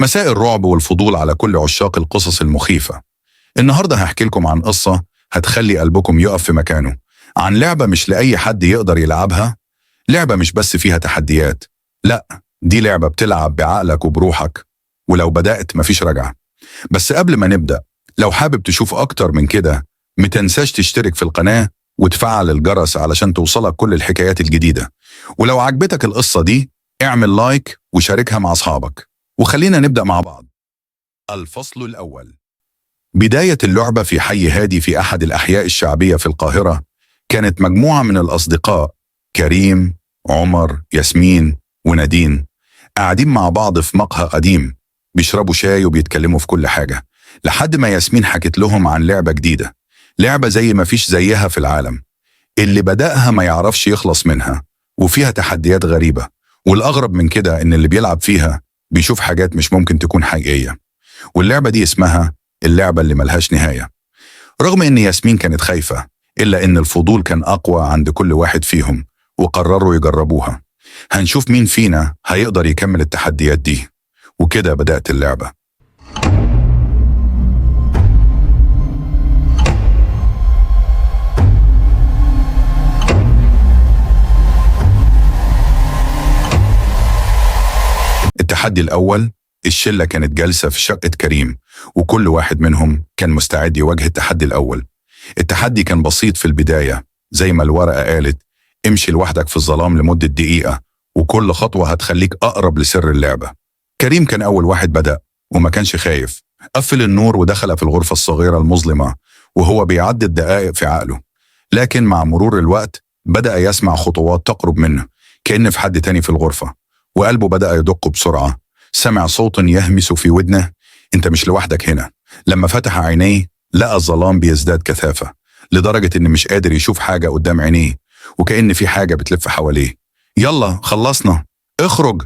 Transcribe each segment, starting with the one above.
مساء الرعب والفضول على كل عشاق القصص المخيفة. النهاردة هحكي لكم عن قصة هتخلي قلبكم يقف في مكانه، عن لعبة مش لأي حد يقدر يلعبها. لعبة مش بس فيها تحديات، لا، دي لعبة بتلعب بعقلك وبروحك، ولو بدأت مفيش رجعة. بس قبل ما نبدأ، لو حابب تشوف أكتر من كده متنساش تشترك في القناة وتفعل الجرس علشان توصلك كل الحكايات الجديدة. ولو عجبتك القصة دي اعمل لايك وشاركها مع أصحابك. وخلينا نبدأ مع بعض. الفصل الأول. بداية اللعبة في حي هادي في أحد الأحياء الشعبية في القاهرة. كانت مجموعة من الأصدقاء، كريم، عمر، ياسمين ونادين، قاعدين مع بعض في مقهى قديم بيشربوا شاي وبيتكلموا في كل حاجة، لحد ما ياسمين حكت لهم عن لعبة جديدة، لعبة زي ما فيش زيها في العالم، اللي بدأها ما يعرفش يخلص منها، وفيها تحديات غريبة، والأغرب من كده إن اللي بيلعب فيها بيشوف حاجات مش ممكن تكون حقيقية. واللعبة دي اسمها اللعبة اللي ملهاش نهاية. رغم إن ياسمين كانت خايفة، إلا إن الفضول كان أقوى عند كل واحد فيهم، وقرروا يجربوها. هنشوف مين فينا هيقدر يكمل التحديات دي. وكده بدأت اللعبة. التحدي الأول، الشلة كانت جالسة في شقة كريم، وكل واحد منهم كان مستعد يواجه التحدي الأول. التحدي كان بسيط في البداية، زي ما الورقة قالت: امشي لوحدك في الظلام لمدة دقيقة، وكل خطوة هتخليك أقرب لسر اللعبة. كريم كان أول واحد بدأ، وما كانش خايف. قفل النور ودخل في الغرفة الصغيرة المظلمة، وهو بيعد الدقائق في عقله. لكن مع مرور الوقت بدأ يسمع خطوات تقرب منه، كأن في حد تاني في الغرفة، وقلبه بدأ يدق بسرعة. سمع صوت يهمس في ودنه: انت مش لوحدك هنا. لما فتح عينيه لقى الظلام بيزداد كثافة، لدرجة ان مش قادر يشوف حاجة قدام عينيه، وكأن في حاجة بتلف حواليه. يلا خلصنا، اخرج.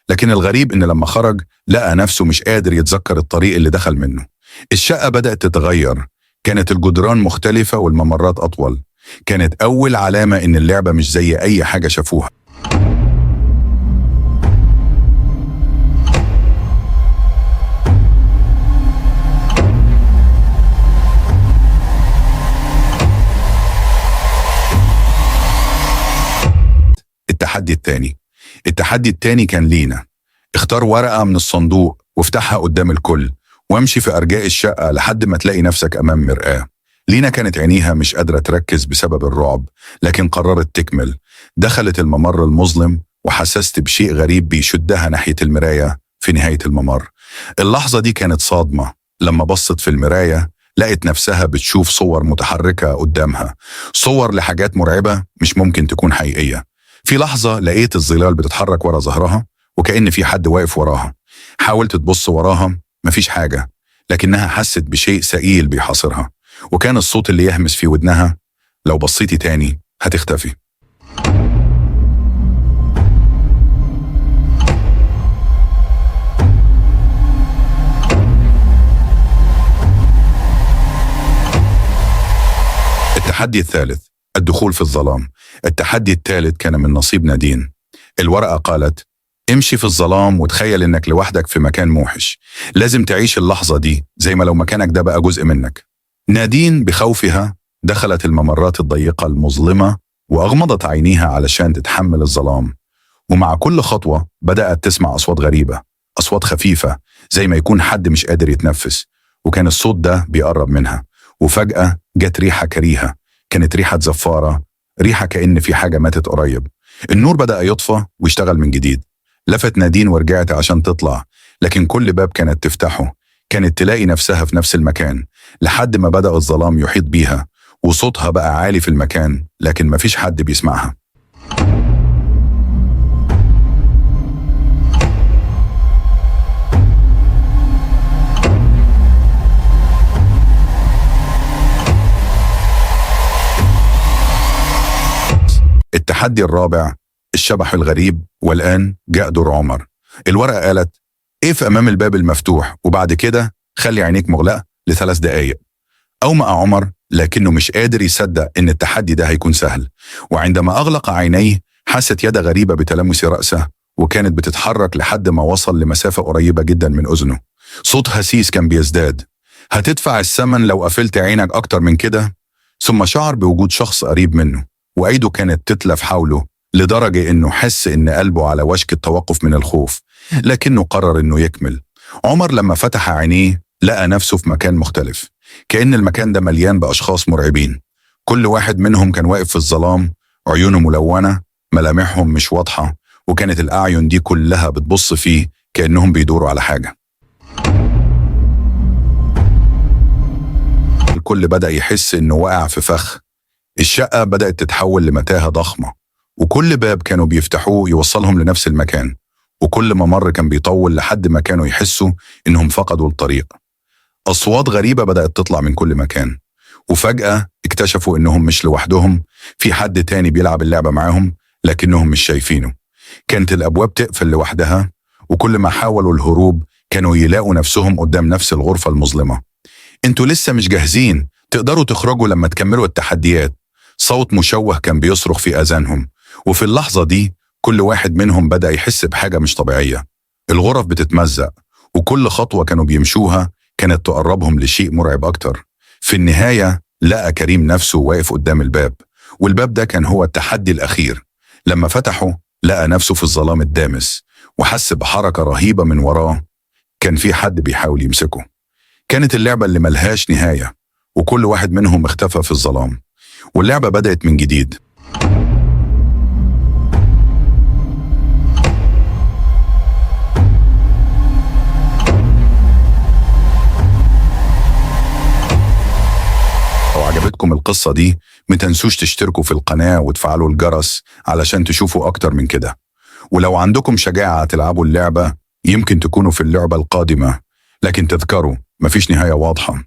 لكن الغريب ان لما خرج لقى نفسه مش قادر يتذكر الطريق اللي دخل منه. الشقة بدأت تتغير، كانت الجدران مختلفة والممرات أطول. كانت أول علامة ان اللعبة مش زي أي حاجة شافوها. التحدي التاني كان لينا. اختار ورقة من الصندوق وافتحها قدام الكل، وامشي في أرجاء الشقة لحد ما تلاقي نفسك أمام مرآة. لينا كانت عينيها مش قادرة تركز بسبب الرعب، لكن قررت تكمل. دخلت الممر المظلم، وحسست بشيء غريب بيشدها ناحية المراية في نهاية الممر. اللحظة دي كانت صادمة. لما بصت في المراية لقت نفسها بتشوف صور متحركة قدامها، صور لحاجات مرعبة مش ممكن تكون حقيقية. في لحظة لقيت الظلال بتتحرك ورا ظهرها، وكأن في حد واقف وراها. حاولت تبص وراها، مفيش حاجة، لكنها حست بشيء ثقيل بيحاصرها، وكان الصوت اللي يهمس في ودنها: لو بصيتي تاني هتختفي. التحدي الثالث، الدخول في الظلام. التحدي الثالث كان من نصيب نادين. الورقة قالت: امشي في الظلام وتخيل انك لوحدك في مكان موحش. لازم تعيش اللحظة دي زي ما لو مكانك ده بقى جزء منك. نادين بخوفها دخلت الممرات الضيقة المظلمة، وأغمضت عينيها علشان تتحمل الظلام. ومع كل خطوة بدأت تسمع أصوات غريبة، أصوات خفيفة زي ما يكون حد مش قادر يتنفس، وكان الصوت ده بيقرب منها. وفجأة جت ريحة كريهة، كانت ريحة زفارة، ريحة كأن في حاجة ماتت قريب. النور بدأ يطفى ويشتغل من جديد. لفت نادين ورجعت عشان تطلع، لكن كل باب كانت تفتحه كانت تلاقي نفسها في نفس المكان، لحد ما بدأ الظلام يحيط بيها، وصوتها بقى عالي في المكان، لكن مفيش حد بيسمعها. التحدي الرابع، الشبح الغريب. والآن جاء دور عمر. الورقة قالت: اقف أمام الباب المفتوح، وبعد كده خلي عينيك مغلقة ل3 دقايق. أومأ عمر، لكنه مش قادر يصدق إن التحدي ده هيكون سهل. وعندما أغلق عينيه حست يد غريبة بتلمس رأسه، وكانت بتتحرك لحد ما وصل لمسافة قريبة جدا من أذنه. صوت هسيس كان بيزداد: هتدفع الثمن لو قفلت عينك أكتر من كده. ثم شعر بوجود شخص قريب منه، وأيده كانت تتلف حوله لدرجة إنه حس إن قلبه على وشك التوقف من الخوف، لكنه قرر إنه يكمل. عمر لما فتح عينيه لقى نفسه في مكان مختلف، كأن المكان ده مليان بأشخاص مرعبين. كل واحد منهم كان واقف في الظلام، عيونه ملونة، ملامحهم مش واضحة، وكانت الأعين دي كلها بتبص فيه كأنهم بيدوروا على حاجة. الكل بدأ يحس إنه وقع في فخ. الشقة بدأت تتحول لمتاهة ضخمة، وكل باب كانوا بيفتحوه يوصلهم لنفس المكان، وكل ما مر كان بيطول لحد ما كانوا يحسوا إنهم فقدوا الطريق. أصوات غريبة بدأت تطلع من كل مكان، وفجأة اكتشفوا إنهم مش لوحدهم، في حد تاني بيلعب اللعبة معاهم لكنهم مش شايفينه. كانت الأبواب تقفل لوحدها، وكل ما حاولوا الهروب كانوا يلاقوا نفسهم قدام نفس الغرفة المظلمة. انتوا لسه مش جاهزين، تقدروا تخرجوا لما تكملوا التحديات. صوت مشوه كان بيصرخ في آذانهم، وفي اللحظة دي كل واحد منهم بدأ يحس بحاجة مش طبيعية. الغرف بتتمزق، وكل خطوة كانوا بيمشوها كانت تقربهم لشيء مرعب أكتر. في النهاية لقى كريم نفسه واقف قدام الباب، والباب ده كان هو التحدي الأخير. لما فتحه لقى نفسه في الظلام الدامس، وحس بحركة رهيبة من وراه. كان في حد بيحاول يمسكه. كانت اللعبة اللي ملهاش نهاية، وكل واحد منهم اختفى في الظلام، واللعبة بدأت من جديد. لو عجبتكم القصة دي ما تنسوش تشتركوا في القناة وتفعلوا الجرس علشان تشوفوا أكتر من كده. ولو عندكم شجاعة تلعبوا اللعبة يمكن تكونوا في اللعبة القادمة، لكن تذكروا مفيش نهاية واضحة.